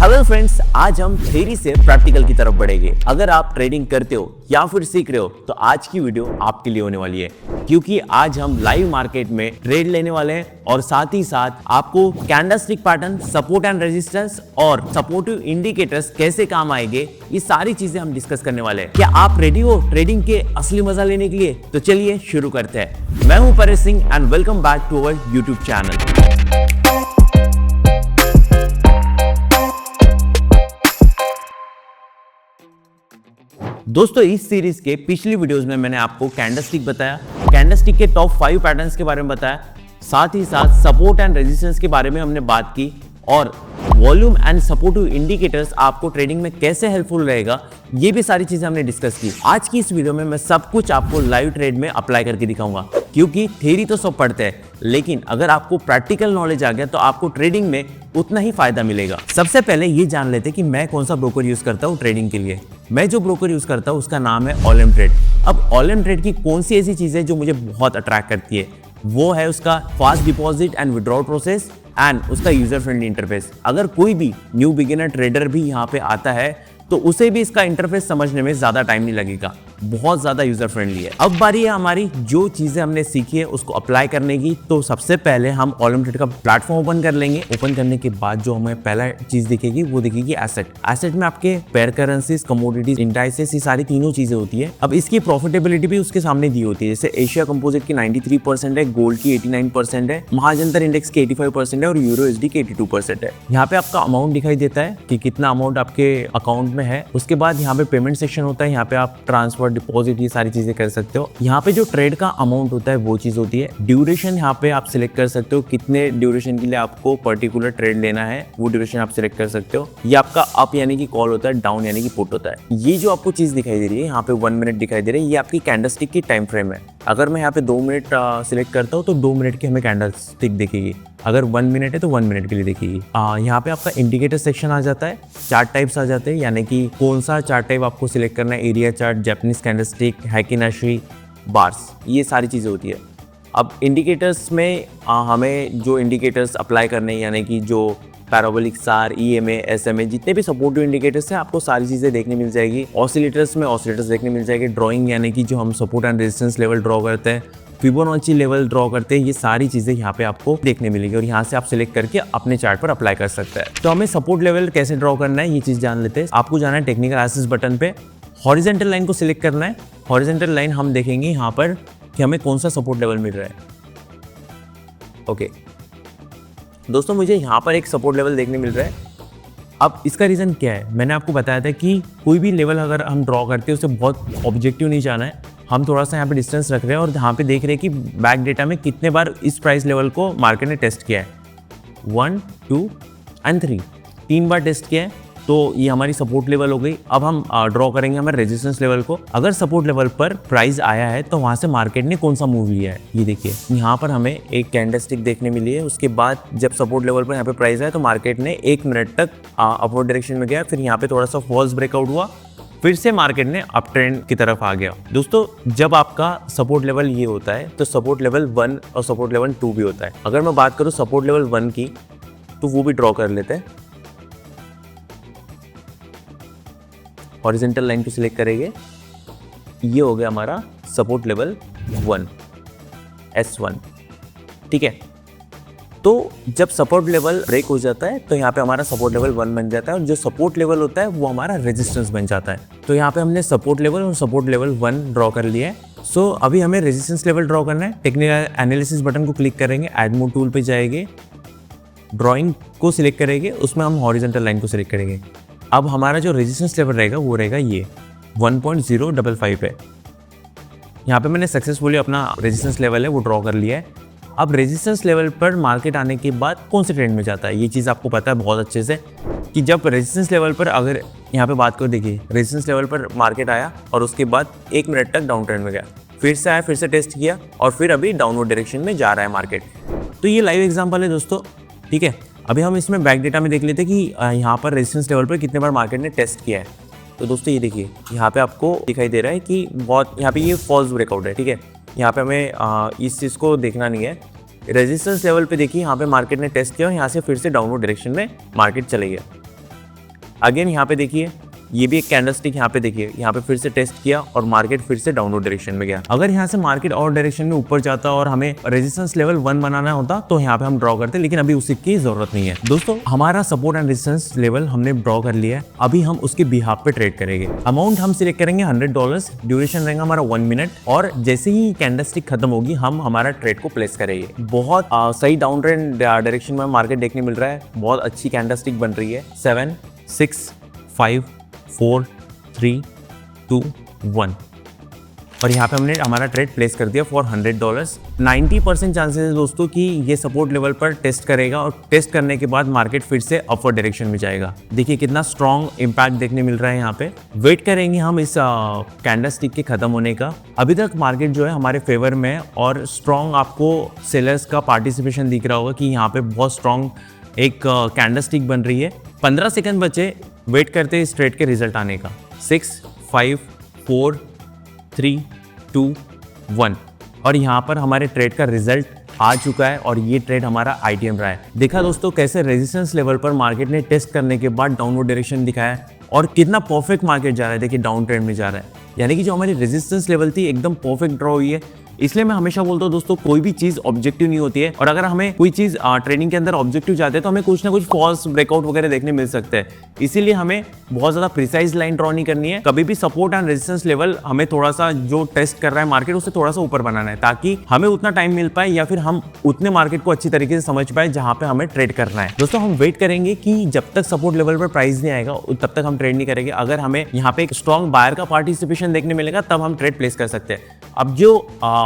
Hello friends, आज हम theory से प्रैक्टिकल की तरफ बढ़ेंगे। अगर आप ट्रेडिंग करते हो या फिर सीख रहे हो तो आज की वीडियो आपके लिए होने वाली है, क्योंकि आज हम लाइव मार्केट में ट्रेड लेने वाले हैं और साथ ही साथ आपको candlestick pattern, support and resistance और सपोर्टिव इंडिकेटर्स कैसे काम आएंगे, ये सारी चीजें हम डिस्कस करने वाले हैं। क्या आप रेडी हो ट्रेडिंग के असली मजा लेने के लिए? तो चलिए शुरू करते हैं। मैं हूं Paresh Singh and welcome back to our YouTube channel. दोस्तों, इस सीरीज के पिछली वीडियोस में मैंने आपको कैंडलस्टिक बताया, कैंडलस्टिक के टॉप 5 पैटर्न्स के बारे में बताया, साथ ही साथ सपोर्ट एंड रेजिस्टेंस के बारे में हमने बात की और वॉल्यूम एंड सपोर्टिव इंडिकेटर्स आपको ट्रेडिंग में कैसे हेल्पफुल रहेगा, ये भी सारी चीजें हमने डिस्कस की। आज की इस वीडियो में मैं सब कुछ आपको लाइव ट्रेड में अप्लाई करके दिखाऊंगा, क्योंकि थ्योरी तो सब पढ़ते हैं, लेकिन अगर आपको प्रैक्टिकल नॉलेज आ गया तो आपको ट्रेडिंग में उतना ही फायदा मिलेगा। सबसे पहले ये जान लेते कि मैं कौन सा ब्रोकर यूज करता हूँ ट्रेडिंग के लिए। मैं जो ब्रोकर यूज करता हूँ उसका नाम है ऑलम ट्रेड। अब ऑलम ट्रेड की कौन सी ऐसी चीजें जो मुझे बहुत अट्रैक्ट करती है, वो है उसका fast deposit and withdrawal process and उसका यूजर फ्रेंडली इंटरफेस। अगर कोई भी न्यू बिगिनर ट्रेडर भी यहाँ पे आता है तो उसे भी इसका इंटरफेस समझने में ज्यादा टाइम नहीं लगेगा, बहुत ज्यादा यूजर फ्रेंडली है। अब बारी है हमारी जो चीजें हमने सीखी है उसको अप्लाई करने की। तो सबसे पहले हम ऑलम ट्रेड का प्लेटफॉर्म ओपन कर लेंगे। ओपन करने के बाद जो हमें पहला चीज दिखेगी वो दिखेगी एसेट। एसेट में आपके पेयर करेंसीज, कमोडिटीज, इंडाइसेस, ये सारी तीनों चीजें होती है। अब इसकी प्रॉफिटेबिलिटी भी उसके सामने दी होती है। जैसे एशिया कंपोजिट की 93% है, गोल्ड की 89% है, महाजनतर इंडेक्स की 85% है और यूरो एसडी की 82% है। यहाँ पे आपका अमाउंट दिखाई देता है कि कितना अमाउंट आपके अकाउंट में है। उसके बाद यहाँ पे पेमेंट सेक्शन होता है, यहाँ पे आप ट्रांसफर, डिपॉजिट, ये सारी चीजें कर सकते हो। यहाँ पे जो ट्रेड का अमाउंट होता है वो चीज होती है। ड्यूरेशन यहाँ पे आप सिलेक्ट कर सकते हो, कितने ड्यूरेशन के लिए आपको पर्टिकुलर ट्रेड लेना है वो ड्यूरेशन आप सिलेक्ट कर सकते हो। ये आपका अप यानी कि कॉल होता है, डाउन यानी कि पुट होता है। ये जो आपको चीज दिखाई दे रही है यहाँ पे 1 मिनट दिखाई दे रही है, ये आपकी कैंडलस्टिक की टाइम फ्रेम है। अगर मैं यहाँ पे 2 मिनट सिलेक्ट करता हूँ तो 2 मिनट की हमें कैंडलस्टिक दिखेगी। अगर 1 मिनट है तो 1 मिनट के लिए दिखेगी। यहाँ पे आपका इंडिकेटर सेक्शन आ जाता है, चार्ट टाइप्स आ जाते हैं, यानी कि कौन सा चार्ट टाइप आपको सिलेक्ट करना है, area chart, Japanese candlestick, Heikin Ashi, bars, ये सारी चीज़ें होती है। अब इंडिकेटर्स में हमें जो इंडिकेटर्स अप्लाई करने हैं, यानी कि जो पैराबोलिक, सार, ईएमए, एसएमए, जितने भी सपोर्टिव इंडिकेटर्स हैं आपको सारी चीज़ें देखने मिल जाएगी। ऑसिलेटर्स में ऑसिलेटर्स देखने मिल जाएगी। ड्रॉइंग यानी कि जो हम support and resistance level draw करते हैं, फिबोनाची लेवल ड्रॉ करते हैं, ये सारी चीज़ें यहाँ पे आपको देखने मिलेगी और यहाँ से आप सिलेक्ट करके अपने चार्ट पर अप्लाई कर सकते हैं। तो हमें सपोर्ट लेवल कैसे ड्रॉ करना है ये चीज़ जान लेते हैं। आपको जाना है टेक्निकल एनालिसिस बटन पे, हॉरिजॉन्टल लाइन को सिलेक्ट करना है। हॉरिजॉन्टल लाइन हम देखेंगे यहाँ पर कि हमें कौन सा सपोर्ट लेवल मिल रहा है। ओके दोस्तों, मुझे यहाँ पर एक सपोर्ट लेवल देखने मिल रहा है। अब इसका रीज़न क्या है? मैंने आपको बताया था कि कोई भी लेवल अगर हम ड्रॉ करते हैं उसे बहुत ऑब्जेक्टिव नहीं जाना है। हम थोड़ा सा यहाँ पे डिस्टेंस रख रहे हैं और यहाँ पे देख रहे हैं कि बैक डेटा में कितने बार इस प्राइस लेवल को मार्केट ने टेस्ट किया है। 1, 2 एंड 3, 3 बार टेस्ट किया है। तो ये हमारी सपोर्ट लेवल हो गई। अब हम ड्रॉ करेंगे हमारे रेजिस्टेंस लेवल को। अगर सपोर्ट लेवल पर प्राइस आया है तो वहाँ से मार्केट ने कौन सा मूव लिया है, ये देखिए यहाँ पर हमें एक कैंडलस्टिक देखने मिली है। उसके बाद जब सपोर्ट लेवल पर यहाँ पे प्राइस आया तो मार्केट ने 1 मिनट तक अपवर्ड डायरेक्शन में गया, फिर यहाँ पे थोड़ा सा फॉल्स ब्रेकआउट हुआ, फिर से मार्केट ने अप ट्रेंड की तरफ आ गया। दोस्तों, जब आपका सपोर्ट लेवल ये होता है तो सपोर्ट लेवल 1 और सपोर्ट लेवल 2 भी होता है। अगर मैं बात करूँ सपोर्ट लेवल 1 की तो वो भी ड्रॉ कर लेते हैं। हॉरिजॉन्टल लाइन को सिलेक्ट करेंगे, ये हो गया हमारा सपोर्ट लेवल 1, S1, ठीक है। तो जब सपोर्ट लेवल ब्रेक हो जाता है तो यहाँ पे हमारा सपोर्ट लेवल 1 बन जाता है और जो सपोर्ट लेवल होता है वो हमारा रेजिस्टेंस बन जाता है। तो यहाँ पे हमने सपोर्ट लेवल और सपोर्ट लेवल 1 ड्रॉ कर लिया है। सो अभी हमें रेजिस्टेंस लेवल ड्रॉ करना है। टेक्निकल एनालिसिस बटन को क्लिक करेंगे, ऐड मोड टूल पे जाएंगे, ड्रॉइंग को सिलेक्ट करेंगे, उसमें हम हॉरिजॉन्टल लाइन को सिलेक्ट करेंगे। अब हमारा जो रेजिस्टेंस लेवल रहेगा वो रहेगा ये 1.055 है। यहाँ पे मैंने सक्सेसफुली अपना रेजिस्टेंस लेवल है वो ड्रॉ कर लिया है। अब रेजिस्टेंस लेवल पर मार्केट आने के बाद कौन से ट्रेंड में जाता है, ये चीज़ आपको पता है बहुत अच्छे से कि जब रेजिस्टेंस लेवल पर, अगर यहाँ पे बात करो, देखिए रेजिस्टेंस लेवल पर मार्केट आया और उसके बाद 1 मिनट तक डाउन ट्रेंड में गया, फिर से आया, फिर से टेस्ट किया और फिर अभी डाउनवर्ड डायरेक्शन में जा रहा है मार्केट। तो ये लाइव एग्जाम्पल है दोस्तों, ठीक है। अभी हम इसमें बैक डेटा में देख लेते हैं कि यहाँ पर रेजिस्टेंस लेवल पर कितने बार मार्केट ने टेस्ट किया है। तो दोस्तों ये देखिए यहाँ पे आपको दिखाई दे रहा है कि बहुत, यहाँ पे ये फॉल्स ब्रेकआउट है, ठीक है। यहाँ पे हमें इस चीज़ को देखना नहीं है। रेजिस्टेंस लेवल पे देखिए यहाँ पे मार्केट ने टेस्ट किया और यहाँ से फिर से डाउनवर्ड डायरेक्शन में मार्केट चले गया। अगेन यहाँ पे देखिए ये भी एक कैंडलस्टिक यहाँ पे देखिए, यहाँ पे फिर से टेस्ट किया और मार्केट फिर से डाउनवर्ड डायरेक्शन में गया। अगर यहाँ से मार्केट और डायरेक्शन में ऊपर जाता और हमें रेजिस्टेंस लेवल 1 बनाना होता तो यहाँ पे हम ड्रॉ करते, लेकिन अभी उसी की जरूरत नहीं है। दोस्तों हमारा सपोर्ट एंड रेजिस्टेंस लेवल हमने ड्रॉ कर लिया है, अभी हम उसके बिहाफ पे ट्रेड करेंगे। अमाउंट हम सिलेक्ट करेंगे $100, ड्यूरेशन रहेगा हमारा 1 मिनट, और जैसे ही कैंडलस्टिक खत्म होगी हम हमारा ट्रेड को प्लेस करेंगे। बहुत सही डाउन ट्रेंड डायरेक्शन में मार्केट देखने मिल रहा है, बहुत अच्छी कैंडलस्टिक बन रही है। 7 6 5 4 3 2 1 और यहाँ पे हमने हमारा ट्रेड प्लेस कर दिया फॉर $100। 90% चांसेस है दोस्तों कि ये सपोर्ट लेवल पर टेस्ट करेगा और टेस्ट करने के बाद मार्केट फिर से अपवर्ड डायरेक्शन में जाएगा। देखिए कितना स्ट्रॉन्ग इम्पैक्ट देखने मिल रहा है। यहाँ पे वेट करेंगे हम इस कैंडलस्टिक के खत्म होने का। अभी तक मार्केट जो है हमारे फेवर में है और स्ट्रॉन्ग आपको सेलर्स का पार्टिसिपेशन दिख रहा होगा कि यहाँ पे बहुत स्ट्रॉन्ग एक कैंडलस्टिक बन रही है। 15 सेकंड बचे, वेट करते हैं इस ट्रेड के रिजल्ट आने का। 6 5 4 3 2 1 और यहाँ पर हमारे ट्रेड का रिजल्ट आ चुका है और ये ट्रेड हमारा आईटीएम रहा है। देखा दोस्तों कैसे रेजिस्टेंस लेवल पर मार्केट ने टेस्ट करने के बाद डाउनवर्ड डायरेक्शन दिखाया है और कितना परफेक्ट मार्केट जा रहा है। देखिए डाउन ट्रेंड में जा रहा है, यानी कि जो हमारी रेजिस्टेंस लेवल थी एकदम परफेक्ट ड्रॉ हुई है। इसलिए मैं हमेशा बोलता हूँ दोस्तों कोई भी चीज ऑब्जेक्टिव नहीं होती है, और अगर हमें कोई चीज ट्रेडिंग के अंदर ऑब्जेक्टिव चाहते हैं तो हमें कुछ ना कुछ फॉल्स ब्रेकआउट वगैरह देखने मिल सकते हैं। इसीलिए हमें बहुत ज्यादा प्रिसाइज लाइन ड्रॉ नहीं करनी है। कभी भी सपोर्ट एंड रेजिस्टेंस लेवल हमें थोड़ा सा जो टेस्ट कर रहा है मार्केट उससे थोड़ा सा ऊपर बनाना है, ताकि हमें उतना टाइम मिल पाए या फिर हम उतने मार्केट को अच्छी तरीके से समझ पाए जहां पे हमें ट्रेड करना है। दोस्तों हम वेट करेंगे कि जब तक सपोर्ट लेवल पर प्राइस नहीं आएगा तब तक हम ट्रेड नहीं करेंगे। अगर हमें यहाँ पे एक स्ट्रॉन्ग बायर का पार्टिसिपेशन देखने मिलेगा तब हम ट्रेड प्लेस कर सकते हैं। अब जो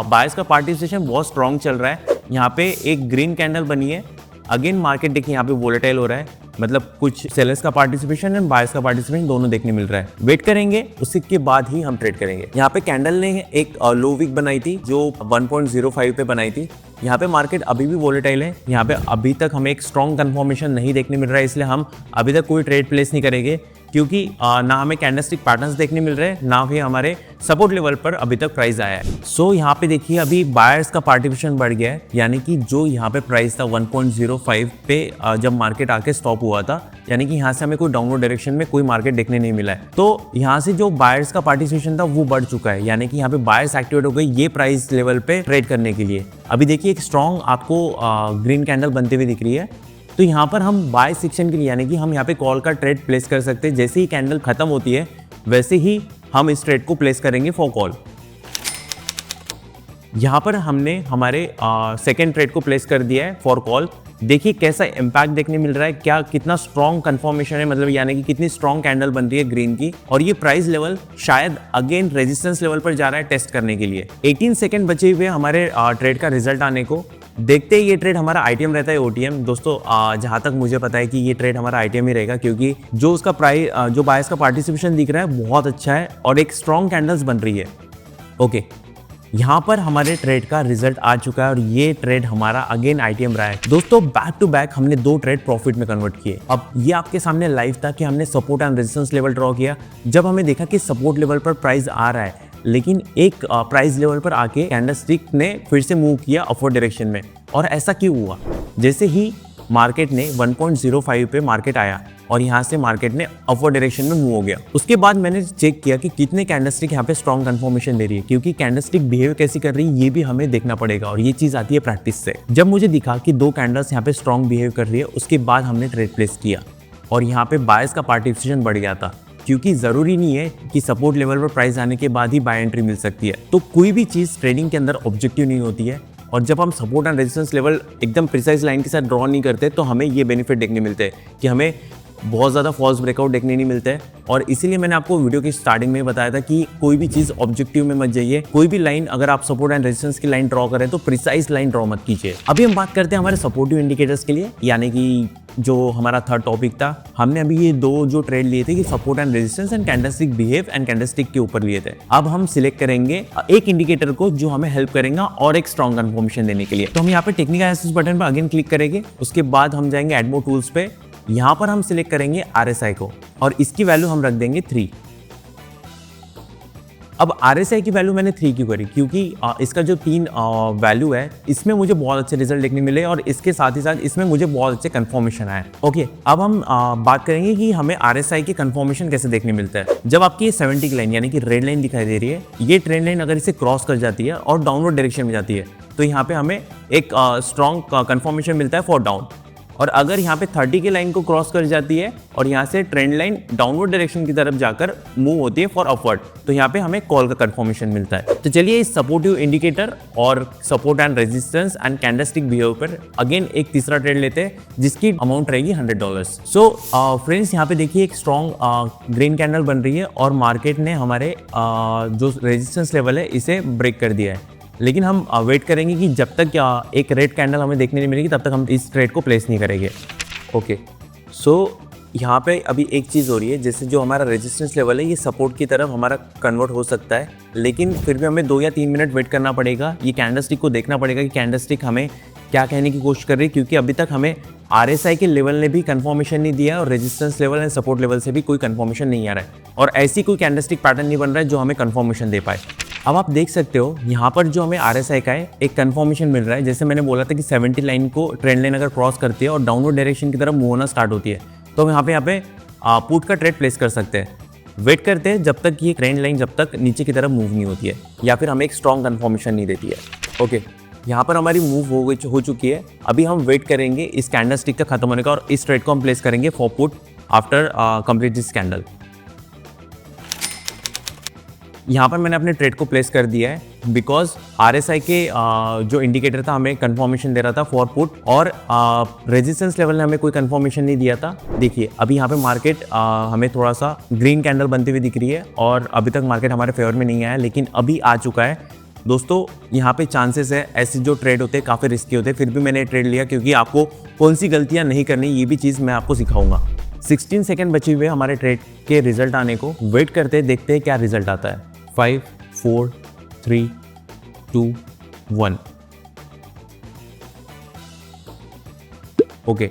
बायर्स का पार्टिसिपेशन बहुत स्ट्रॉन्ग चल रहा है, यहाँ पे एक ग्रीन कैंडल बनी है। अगेन मार्केट देखिए यहाँ पे वोलेटाइल हो रहा है, मतलब कुछ सेलर्स का पार्टिसिपेशन एंड बायर्स का पार्टिसिपेशन दोनों देखने मिल रहा है। वेट करेंगे, उसके बाद ही हम ट्रेड करेंगे। यहाँ पे कैंडल ने एक लो वीक बनाई थी जो 1.05 पे बनाई थी। यहाँ पे मार्केट अभी भी वोलेटाइल है, यहाँ पे अभी तक हमें एक स्ट्रॉन्ग कंफर्मेशन नहीं देखने मिल रहा है, इसलिए हम अभी तक कोई ट्रेड प्लेस नहीं करेंगे, क्योंकि ना हमें कैंडलस्टिक पैटर्न्स देखने मिल रहे हैं, ना ही हमारे सपोर्ट लेवल पर अभी तक प्राइस आया है। सो यहाँ पे देखिए अभी बायर्स का पार्टिसिपेशन बढ़ गया है, यानी कि जो यहाँ पे प्राइस था 1.05 पे जब मार्केट आके स्टॉप हुआ था, यानी कि यहाँ से हमें कोई डाउनवर्ड डायरेक्शन में कोई मार्केट देखने नहीं मिला है। तो यहाँ से जो बायर्स का पार्टिसिपेशन था वो बढ़ चुका है, यानी कि यहाँ पे बायर्स एक्टिवेट हो गई ये प्राइस लेवल पे ट्रेड करने के लिए। अभी देखिए एक स्ट्रॉन्ग आपको ग्रीन कैंडल बनते हुए दिख रही है, तो यहाँ पर हम बाय सेक्शन के लिए, यानी कि हम यहाँ पे कॉल का ट्रेड प्लेस कर सकते हैं। जैसे ही कैंडल खत्म होती है वैसे ही हम इस ट्रेड को प्लेस करेंगे फॉर कॉल। यहाँ पर हमने हमारे सेकेंड ट्रेड को प्लेस कर दिया है फॉर कॉल। देखिए कैसा इम्पैक्ट देखने मिल रहा है, क्या कितना स्ट्रॉन्ग कंफर्मेशन है, मतलब यानी कि कितनी स्ट्रॉन्ग कैंडल बन रही है ग्रीन की, और ये प्राइस लेवल शायद अगेन रेजिस्टेंस लेवल पर जा रहा है टेस्ट करने के लिए। 18 सेकंड बचे हुए हमारे ट्रेड का रिजल्ट आने को। देखते ही ये ट्रेड हमारा आईटीएम रहता है ओटीएम। दोस्तों जहां तक मुझे पता है कि ये ट्रेड हमारा आईटीएम ही रहेगा, क्योंकि जो उसका प्राइस जो बायर्स का पार्टिसिपेशन दिख रहा है बहुत अच्छा है और एक स्ट्रॉन्ग कैंडल्स बन रही है। ओके, यहाँ पर हमारे ट्रेड का रिजल्ट आ चुका है और ये ट्रेड हमारा अगेन आईटीएम रहा है। दोस्तों बैक टू बैक हमने 2 ट्रेड प्रॉफिट में कन्वर्ट किए। अब ये आपके सामने लाइव था कि हमने support and resistance level draw किया। जब हमें देखा कि सपोर्ट लेवल पर प्राइस आ रहा है, लेकिन एक प्राइस लेवल पर आके कैंडलस्टिक ने फिर से मूव किया अपवर्ड डायरेक्शन में। और ऐसा क्यों हुआ? जैसे ही मार्केट ने 1.05 पे मार्केट आया और यहाँ से मार्केट ने अपवर्ड डायरेक्शन में मूव हो गया। उसके बाद मैंने चेक किया कि कितने कैंडलस्टिक यहाँ पे स्ट्रॉन्ग कंफर्मेशन दे रही है, क्योंकि कैंडलस्टिक बिहेव कैसी कर रही है ये भी हमें देखना पड़ेगा, और ये चीज आती है प्रैक्टिस से। जब मुझे दिखा कि 2 कैंडल्स यहाँ पे स्ट्रॉन्ग बिहेव कर रही है, उसके बाद हमने ट्रेड प्लेस किया और यहाँ पे बायर्स का पार्टिसिपेशन बढ़ गया था, क्योंकि जरूरी नहीं है कि सपोर्ट लेवल पर प्राइस आने के बाद ही बाय एंट्री मिल सकती है। तो कोई भी चीज ट्रेडिंग के अंदर ऑब्जेक्टिव नहीं होती है, और जब हम सपोर्ट एंड रेजिस्टेंस लेवल एकदम प्रिसाइज लाइन के साथ ड्रॉ नहीं करते तो हमें ये बेनिफिट देखने मिलते हैं कि हमें बहुत ज़्यादा फॉल्स ब्रेकआउट देखने नहीं मिलते हैं। और इसीलिए मैंने आपको वीडियो की स्टार्टिंग में बताया था कि कोई भी चीज़ ऑब्जेक्टिव में मत जाइए। कोई भी लाइन अगर आप सपोर्ट एंड रेजिस्टेंस की लाइन ड्रॉ करें तो प्रिसाइज लाइन ड्रॉ मत कीजिए। अभी हम बात करते हैं हमारे सपोर्टिव इंडिकेटर्स के लिए, यानी कि जो हमारा थर्ड टॉपिक था। हमने अभी ये 2 जो ट्रेड लिए थे कि support and resistance and candlestick behave and candlestick के ऊपर लिए थे। अब हम सिलेक्ट करेंगे एक इंडिकेटर को जो हमें हेल्प करेगा और एक स्ट्रॉन्ग कंफर्मेशन देने के लिए। तो हम यहाँ पे टेक्निकल एनालिसिस बटन पर अगेन क्लिक करेंगे। उसके बाद हम जाएंगे एड मोर टूल्स पे। यहाँ पर हम सिलेक्ट करेंगे RSI को और इसकी वैल्यू हम रख देंगे 3। अब RSI की वैल्यू मैंने 3 क्यों करी, क्योंकि इसका जो 3 वैल्यू है इसमें मुझे बहुत अच्छे रिजल्ट देखने मिले और इसके साथ ही साथ इसमें मुझे बहुत अच्छे कंफर्मेशन आए। ओके, अब हम बात करेंगे कि हमें RSI की कंफर्मेशन कैसे देखने मिलता है। जब आपकी 70 की लाइन यानी कि रेड लाइन दिखाई दे रही है, ये ट्रेंड लाइन अगर इसे क्रॉस कर जाती है और डाउनवर्ड डायरेक्शन में जाती है तो यहाँ पे हमें एक स्ट्रॉन्ग कंफर्मेशन मिलता है फॉर डाउन। और अगर यहाँ पे 30 की लाइन को क्रॉस कर जाती है और यहाँ से ट्रेंड लाइन डाउनवर्ड डायरेक्शन की तरफ जाकर मूव होती है फॉर अपवर्ड, तो यहाँ पे हमें कॉल का कंफर्मेशन मिलता है। तो चलिए इस सपोर्टिव इंडिकेटर और support and resistance and candlestick behaviour पर अगेन एक तीसरा ट्रेड लेते हैं जिसकी अमाउंट रहेगी $100। सो फ्रेंड्स, यहाँ पे देखिए एक स्ट्रॉन्ग ग्रीन कैंडल बन रही है और मार्केट ने हमारे जो रेजिस्टेंस लेवल है इसे ब्रेक कर दिया है। लेकिन हम वेट करेंगे कि जब तक एक रेड कैंडल हमें देखने नहीं मिलेगी तब तक हम इस ट्रेड को प्लेस नहीं करेंगे। ओके, सो यहाँ पे अभी एक चीज़ हो रही है, जैसे जो हमारा रेजिस्टेंस लेवल है ये सपोर्ट की तरफ हमारा कन्वर्ट हो सकता है, लेकिन फिर भी हमें 2 या 3 मिनट वेट करना पड़ेगा। ये कैंडलस्टिक को देखना पड़ेगा कि कैंडलस्टिक हमें क्या कहने की कोशिश कर रही है, क्योंकि अभी तक हमें RSI के लेवल ने भी कंफर्मेशन नहीं दिया और resistance level and support level से भी कोई कंफर्मेशन नहीं आ रहा है और ऐसी कोई कैंडलस्टिक पैटर्न नहीं बन रहा है जो हमें कंफर्मेशन दे पाए। अब आप देख सकते हो यहाँ पर जो हमें RSI का है एक कंफर्मेशन मिल रहा है। जैसे मैंने बोला था कि 70 लाइन को ट्रेंड लाइन अगर क्रॉस करती है और डाउनवर्ड डायरेक्शन की तरफ मूव होना स्टार्ट होती है तो हम यहाँ पे पुट का ट्रेड प्लेस कर सकते हैं। वेट करते हैं जब तक ये ट्रेंड लाइन जब तक नीचे की तरफ मूव नहीं होती है या फिर हमें एक स्ट्रॉन्ग कंफर्मेशन नहीं देती है। ओके, यहाँ पर हमारी मूव हो चुकी है। अभी हम वेट करेंगे इस कैंडलस्टिक का खत्म होने का और इस ट्रेड को हम प्लेस करेंगे for put after complete this candle. यहाँ पर मैंने अपने ट्रेड को प्लेस कर दिया है बिकॉज RSI के जो इंडिकेटर था हमें कंफर्मेशन दे रहा था फॉर पुट और रेजिस्टेंस लेवल ने हमें कोई कंफर्मेशन नहीं दिया था। देखिए अभी यहाँ पे मार्केट हमें थोड़ा सा ग्रीन कैंडल बनती हुई दिख रही है और अभी तक मार्केट हमारे फेवर में नहीं आया, लेकिन अभी आ चुका है। दोस्तों यहाँ पे चांसेस है, ऐसे जो ट्रेड होते हैं काफ़ी रिस्की होते हैं, फिर भी मैंने ट्रेड लिया क्योंकि आपको कौन सी गलतियाँ नहीं करनी ये भी चीज़ मैं आपको सिखाऊंगा। 16 सेकेंड बचे हुए हमारे ट्रेड के रिजल्ट आने को, वेट करते देखते हैं क्या रिजल्ट आता है। 5 4 3 2 1। ओके,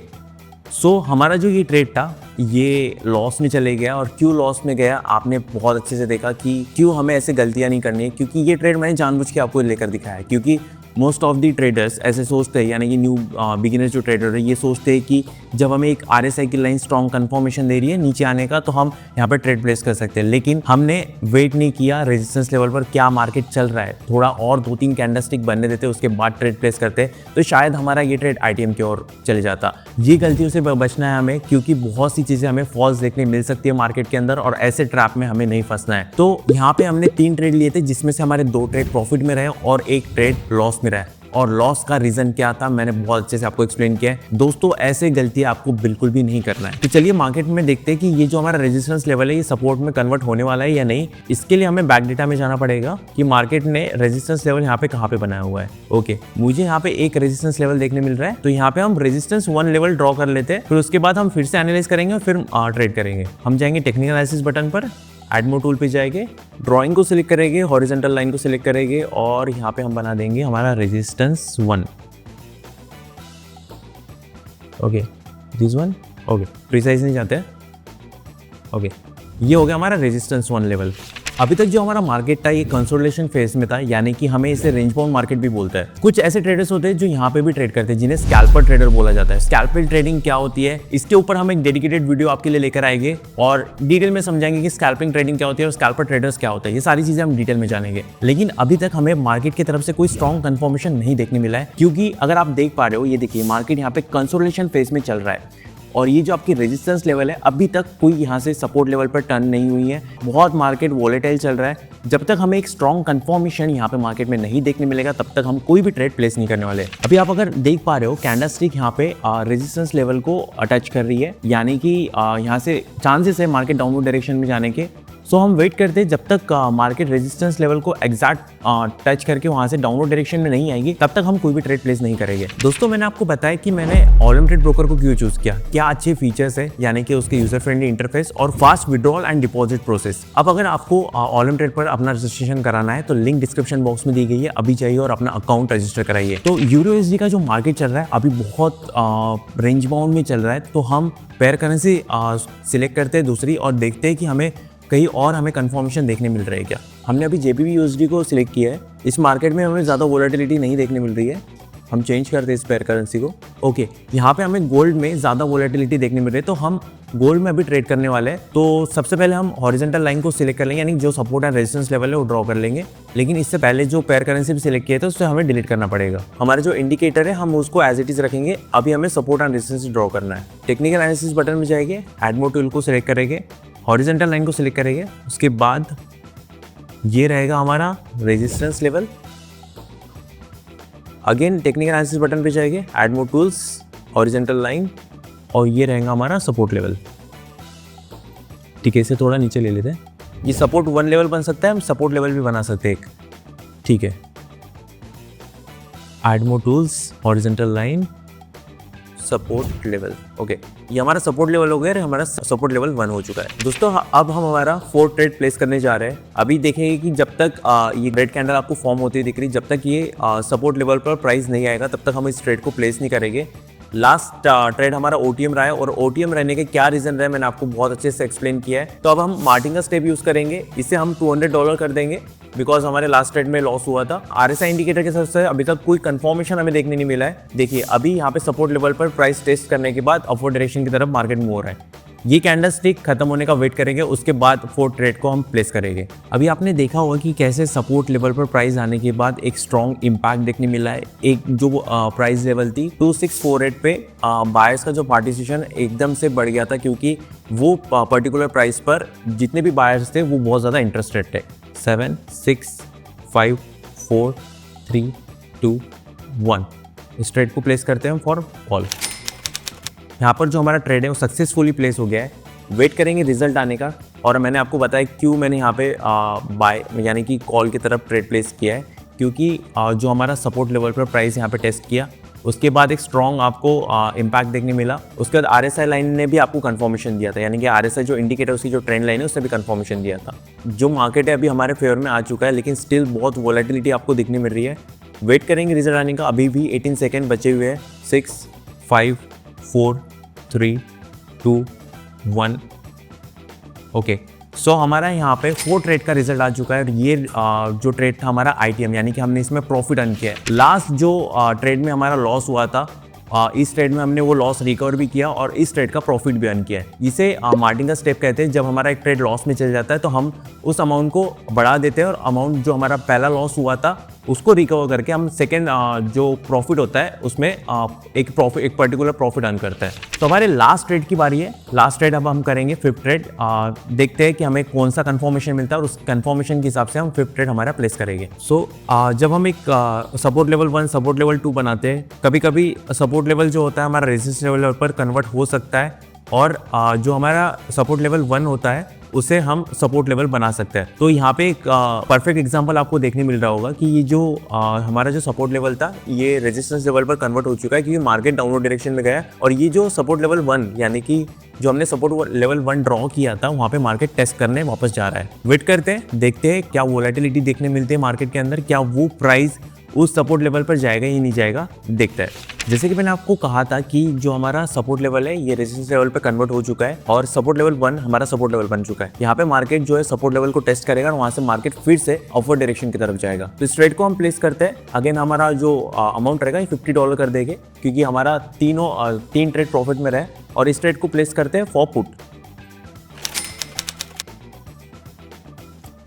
सो हमारा जो ये ट्रेड था ये लॉस में चले गया और क्यों लॉस में गया आपने बहुत अच्छे से देखा कि क्यों हमें ऐसे गलतियां नहीं करनी है, क्योंकि ये ट्रेड मैंने जानबूझ के आपको लेकर दिखाया है। क्योंकि मोस्ट ऑफ दी ट्रेडर्स ऐसे सोचते हैं, यानी कि न्यू बिगिनर्स जो ट्रेडर है ये सोचते हैं कि जब हमें एक RSI की लाइन स्ट्रॉन्ग कंफर्मेशन दे रही है नीचे आने का तो हम यहाँ पर ट्रेड प्लेस कर सकते हैं, लेकिन हमने वेट नहीं किया रेजिस्टेंस लेवल पर क्या मार्केट चल रहा है, थोड़ा और 2-3 कैंडलस्टिक बनने देते उसके बाद ट्रेड प्लेस करते तो शायद हमारा ये ट्रेड ITM की ओर चले जाता। ये गलतियों से बचना है हमें, क्योंकि बहुत सी चीज़ें हमें फॉल्स देखने मिल सकती है मार्केट के अंदर और ऐसे ट्रैप में हमें नहीं फंसना है। तो यहाँ पे हमने 3 ट्रेड लिए थे जिसमें से हमारे 2 ट्रेड प्रॉफिट में रहे और 1 ट्रेड लॉस में रहे। और लॉस का रीजन क्या था मैंने बहुत अच्छे से आपको एक्सप्लेन किया है। दोस्तों ऐसे गलतियां आपको बिल्कुल भी नहीं करना है। तो चलिए मार्केट में देखते हैं कि ये जो हमारा रेजिस्टेंस लेवल है ये सपोर्ट में कन्वर्ट होने वाला है या नहीं। इसके लिए हमें बैक डेटा में जाना पड़ेगा कि मार्केट ने रेजिस्टेंस लेवल यहाँ पे कहाँ पे बनाया हुआ है। ओके, मुझे यहाँ पे एक रेजिस्टेंस लेवल देखने मिल रहा है, तो यहाँ पे हम रेजिस्टेंस 1 लेवल ड्रॉ कर लेते हैं, फिर उसके बाद हम फिर से एनालाइज करेंगे और फिर ट्रेड करेंगे। हम जाएंगे टेक्निकल एनालिसिस बटन पर, एड मोर टूल पे जाएंगे, ड्राइंग को सिलेक्ट करेंगे, हॉरिजॉन्टल लाइन को सिलेक्ट करेंगे और यहाँ पे हम बना देंगे हमारा resistance 1। Okay, this one. Okay, precise नहीं जाते हैं। ओके, ये हो गया हमारा रेजिस्टेंस 1 लेवल। अभी तक जो हमारा मार्केट था ये कंसोलिडेशन फेज में था, यानी कि हमें इसे रेंज बाउंड मार्केट भी बोलते हैं। कुछ ऐसे ट्रेडर्स होते हैं जो यहाँ पे भी ट्रेड करते हैं जिन्हें स्कैल्पर ट्रेडर बोला जाता है। स्कैल्पर ट्रेडिंग क्या होती है इसके ऊपर हम एक डेडिकेटेड वीडियो आपके लिए लेकर आएंगे और डिटेल में समझाएंगे कि स्कैल्पिंग ट्रेडिंग क्या होती है और स्कैल्पर ट्रेडर्स क्या होता है। ये सारी चीजें हम डिटेल में जानेंगे, लेकिन अभी तक हमें मार्केट की तरफ से कोई स्ट्रॉन्ग कंफर्मेशन नहीं देखने मिला है, क्योंकि अगर आप देख पा रहे हो ये देखिए मार्केट यहाँ पे कंसोलिडेशन फेज में चल रहा है और ये जो आपकी रेजिस्टेंस लेवल है अभी तक कोई यहाँ से सपोर्ट लेवल पर टर्न नहीं हुई है। बहुत मार्केट वोलेटाइल चल रहा है। जब तक हमें एक स्ट्रॉन्ग कंफर्मेशन यहाँ पे मार्केट में नहीं देखने मिलेगा तब तक हम कोई भी ट्रेड प्लेस नहीं करने वाले। अभी आप अगर देख पा रहे हो कैंडलस्टिक यहाँ पे रेजिस्टेंस लेवल को टच कर रही है, यानी कि यहाँ से चांसेस है मार्केट डाउनवर्ड डायरेक्शन में जाने के। सो हम वेट करते हैं जब तक मार्केट रेजिस्टेंस लेवल को एग्जैक्ट टच करके वहाँ से डाउनवर्ड डायरेक्शन में नहीं आएगी तब तक हम कोई भी ट्रेड प्लेस नहीं करेंगे। दोस्तों मैंने आपको बताया कि मैंने ऑलम ट्रेड ब्रोकर को क्यों चूज किया, क्या अच्छे फीचर्स है, यानी कि उसके यूजर फ्रेंडली इंटरफेस और fast withdrawal and deposit process. अब अगर आपको ऑलम ट्रेड पर अपना रजिस्ट्रेशन कराना है तो लिंक डिस्क्रिप्शन बॉक्स में दी गई है, अभी जाइए और अपना अकाउंट रजिस्टर कराइए। तो यूरो का जो मार्केट चल रहा है अभी बहुत रेंज बाउंड में चल रहा है, तो हम पेयर करेंसी सिलेक्ट करते हैं दूसरी और देखते हैं कि हमें कहीं और हमें कंफर्मेशन देखने मिल रही है क्या। हमने अभी JPY/USD को सिलेक्ट किया है। इस मार्केट में हमें ज़्यादा वोलेटिलिटी नहीं देखने मिल रही है। हम चेंज करते हैं इस पेयर करेंसी को। ओके, यहाँ पे हमें गोल्ड में ज़्यादा वोलेटिलिटी देखने मिल रही है, तो हम गोल्ड में अभी ट्रेड करने वाले हैं। तो सबसे पहले हम हॉरिजॉन्टल लाइन को सिलेक्ट कर लेंगे, यानी जो सपोर्ट एंड रेजिस्टेंस लेवल है वो ड्रॉ कर लेंगे। लेकिन इससे पहले जो पेयर करेंसी भी सिलेक्ट किया था उससे हमें डिलीट करना पड़ेगा। हमारा जो इंडिकेटर है हम उसको एज इट इज रखेंगे। अभी हमें सपोर्ट एंड रेजिस्टेंस ड्रॉ करना है। टेक्निकल एनालिसिस बटन में जाएंगे, ऐड मोर टूल को सिलेक्ट करेंगे, हॉरिजॉन्टल लाइन को सिलेक्ट करेंगे। उसके बाद ये रहेगा हमारा resistance level. Again technical analysis button पे जाएंगे, add more tools, horizontal line, और ये रहेगा हमारा सपोर्ट लेवल। ठीक है, इसे थोड़ा नीचे ले लेते हैं। ये सपोर्ट 1 लेवल बन सकता है, हम सपोर्ट लेवल भी बना सकते हैं एक। ठीक है, add more tools, horizontal line, support level. Okay, ये हमारा सपोर्ट लेवल हो गया, हमारा सपोर्ट लेवल 1 हो चुका है। दोस्तों अब हम हमारा 4 ट्रेड प्लेस करने जा रहे हैं। अभी देखेंगे कि जब तक ये रेड कैंडल आपको फॉर्म होती दिख रही, जब तक ये सपोर्ट लेवल पर प्राइस नहीं आएगा तब तक हम इस ट्रेड को प्लेस नहीं करेंगे। लास्ट ट्रेड हमारा OTM रहा है, और OTM रहने के क्या रीजन रहे मैंने आपको बहुत अच्छे से एक्सप्लेन किया है। तो अब हम मार्टिन का स्टेप यूज करेंगे। इसे हम $200 कर देंगे, बिकॉज हमारे लास्ट ट्रेड में लॉस हुआ था। RSI इंडिकेटर के साथ से अभी तक कोई कंफर्मेशन हमें देखने नहीं मिला है। देखिए अभी यहाँ पे सपोर्ट लेवल पर प्राइस टेस्ट करने के बाद अपवर्ड डायरेक्शन की तरफ मार्केट मूव हो रहा है। ये कैंडल स्टिक खत्म होने का वेट करेंगे, उसके बाद 4 ट्रेड को हम प्लेस करेंगे। अभी आपने देखा होगा कि कैसे सपोर्ट लेवल पर प्राइस आने के बाद एक स्ट्रॉन्ग इम्पैक्ट देखने मिला है। एक जो प्राइस लेवल थी 2648 पे बायर्स का जो पार्टिसिपेशन एकदम से बढ़ गया था, क्योंकि वो पर्टिकुलर प्राइस पर जितने भी बायर्स थे वो बहुत ज़्यादा इंटरेस्टेड थे। 7 6 5 4 3 2 1 इस ट्रेड को प्लेस करते हैं हम फॉर कॉल। यहाँ पर जो हमारा ट्रेड है वो सक्सेसफुली प्लेस हो गया है। वेट करेंगे रिजल्ट आने का, और मैंने आपको बताया क्यों मैंने यहाँ पे बाय यानी कि कॉल की तरफ ट्रेड प्लेस किया है, क्योंकि जो हमारा सपोर्ट लेवल पर प्राइस यहाँ पे टेस्ट किया, उसके बाद एक स्ट्रॉन्ग आपको इम्पैक्ट देखने मिला। उसके बाद RSI लाइन ने भी आपको कंफर्मेशन दिया था, यानी कि RSI जो इंडिकेटर उसकी जो ट्रेंड लाइन है उसने भी कंफर्मेशन दिया था। जो मार्केट है अभी हमारे फेवर में आ चुका है, लेकिन स्टिल बहुत वोलेटिलिटी आपको दिखने मिल रही है। वेट करेंगे रिजल्ट आने का। अभी भी 18 सेकेंड बचे हुए हैं। 6 5 4 3 2 1 ओके, सो हमारा यहाँ पे 4 ट्रेड का रिजल्ट आ चुका है। और ये जो ट्रेड था हमारा ITM, यानी कि हमने इसमें प्रॉफिट अर्न किया है। लास्ट जो ट्रेड में हमारा लॉस हुआ था, इस ट्रेड में हमने वो लॉस रिकवर भी किया और इस ट्रेड का प्रॉफिट भी अर्न किया है। इसे मार्टिन का स्टेप कहते हैं। जब हमारा एक ट्रेड लॉस में चल जाता है तो हम उस अमाउंट को बढ़ा देते हैं, और अमाउंट जो हमारा पहला लॉस हुआ था उसको रिकवर करके हम सेकेंड जो प्रॉफिट होता है उसमें एक पर्टिकुलर प्रॉफिट अर्न करता है। तो हमारे लास्ट ट्रेड की बारी है। लास्ट ट्रेड अब हम करेंगे 5th ट्रेड। देखते हैं कि हमें कौन सा कंफर्मेशन मिलता है, और उस कंफर्मेशन के हिसाब से हम 5th ट्रेड हमारा प्लेस करेंगे। सो जब हम एक सपोर्ट लेवल 1 सपोर्ट लेवल 2 बनाते हैं, कभी कभी सपोर्ट लेवल जो होता है हमारा रेजिस्टेंस लेवल पर कन्वर्ट हो सकता है, और जो हमारा सपोर्ट लेवल 1 होता है उसे हम सपोर्ट लेवल बना सकते हैं। तो यहाँ पे एक परफेक्ट एग्जांपल आपको देखने मिल रहा होगा कि ये जो हमारा जो सपोर्ट लेवल था ये रेजिस्टेंस लेवल पर कन्वर्ट हो चुका है, क्योंकि मार्केट डाउनवर्ड डायरेक्शन में गया है। और ये जो सपोर्ट लेवल 1 यानी कि जो हमने सपोर्ट लेवल 1 ड्रॉ किया था, वहाँ पे मार्केट टेस्ट करने वापस जा रहा है। वेट करते हैं, देखते हैं क्या वोलेटिलिटी देखने मिलती है मार्केट के अंदर, क्या वो प्राइस उस सपोर्ट लेवल पर जाएगा या नहीं जाएगा, देखते हैं। जैसे कि मैंने आपको कहा था कि जो हमारा सपोर्ट लेवल है ये रेजिस्टेंस लेवल पे कन्वर्ट हो चुका है, और सपोर्ट लेवल 1 हमारा सपोर्ट लेवल बन चुका है। यहाँ पे मार्केट जो है सपोर्ट लेवल को टेस्ट करेगा, और वहाँ से मार्केट फिर से अपवर्ड डायरेक्शन की तरफ जाएगा। तो इस ट्रेड को हम प्लेस करते हैं। अगेन हमारा जो अमाउंट रहेगा ये $50 कर देंगे, क्योंकि हमारा 3 ट्रेड प्रॉफिट में रहे। और इस ट्रेड को प्लेस करते हैं फॉर पुट।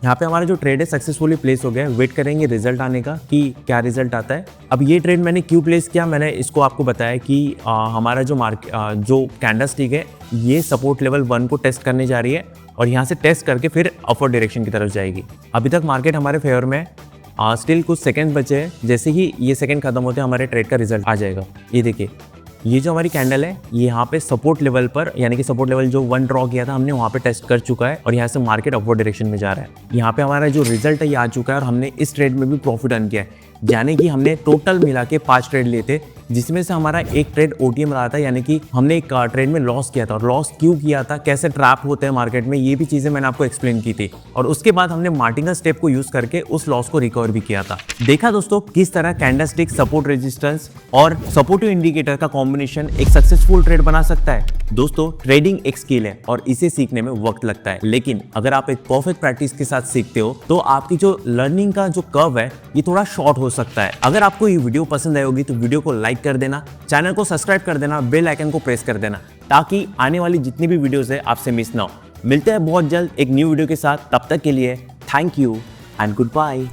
यहाँ पे हमारा जो ट्रेड है सक्सेसफुली प्लेस हो गया है। वेट करेंगे रिजल्ट आने का कि क्या रिजल्ट आता है। अब ये ट्रेड मैंने क्यों प्लेस किया, मैंने इसको आपको बताया कि हमारा जो कैंडल स्टिक है ये सपोर्ट लेवल 1 को टेस्ट करने जा रही है, और यहाँ से टेस्ट करके फिर अपवर्ड डायरेक्शन की तरफ जाएगी। अभी तक मार्केट हमारे फेवर में स्टिल कुछ सेकंड बचे हैं। जैसे ही ये सेकंड खत्म होते हैं हमारे ट्रेड का रिजल्ट आ जाएगा। ये देखिए, ये जो हमारी कैंडल है ये यहाँ पे सपोर्ट लेवल पर, यानी कि सपोर्ट लेवल जो 1 ड्रॉ किया था हमने वहाँ पे टेस्ट कर चुका है, और यहाँ से मार्केट अपवर्ड डायरेक्शन में जा रहा है। यहाँ पे हमारा जो रिजल्ट है ये आ चुका है, और हमने इस ट्रेड में भी प्रॉफिट अर्न किया है। यानी कि हमने टोटल मिला के 5 ट्रेड लिए थे, जिसमें से हमारा एक ट्रेड OTM रहा था, यानी कि हमने एक ट्रेड में लॉस किया था। और लॉस क्यों किया था, कैसे ट्रैप होते हैं मार्केट में, ये भी चीजें मैंने आपको एक्सप्लेन की थी। और उसके बाद हमने मार्टिंगल स्टेप को यूज करके उस लॉस को रिकवर भी किया था। देखा दोस्तों किस तरह कैंडलस्टिक, सपोर्ट रेजिस्टेंस और सपोर्टिव इंडिकेटर का कॉम्बिनेशन एक सक्सेसफुल ट्रेड बना सकता है। दोस्तों ट्रेडिंग एक स्किल है और इसे सीखने में वक्त लगता है, लेकिन अगर आप एक परफेक्ट प्रैक्टिस के साथ सीखते हो तो आपकी जो लर्निंग का जो कर्व है ये थोड़ा शॉर्ट हो सकता है। अगर आपको ये वीडियो पसंद आई होगी तो वीडियो को लाइक कर देना, चैनल को सब्सक्राइब कर देना, बेल आइकन को प्रेस कर देना, ताकि आने वाली जितनी भी वीडियोस है आपसे मिस ना हो। मिलते हैं बहुत जल्द एक न्यू वीडियो के साथ, तब तक के लिए thank you and good bye.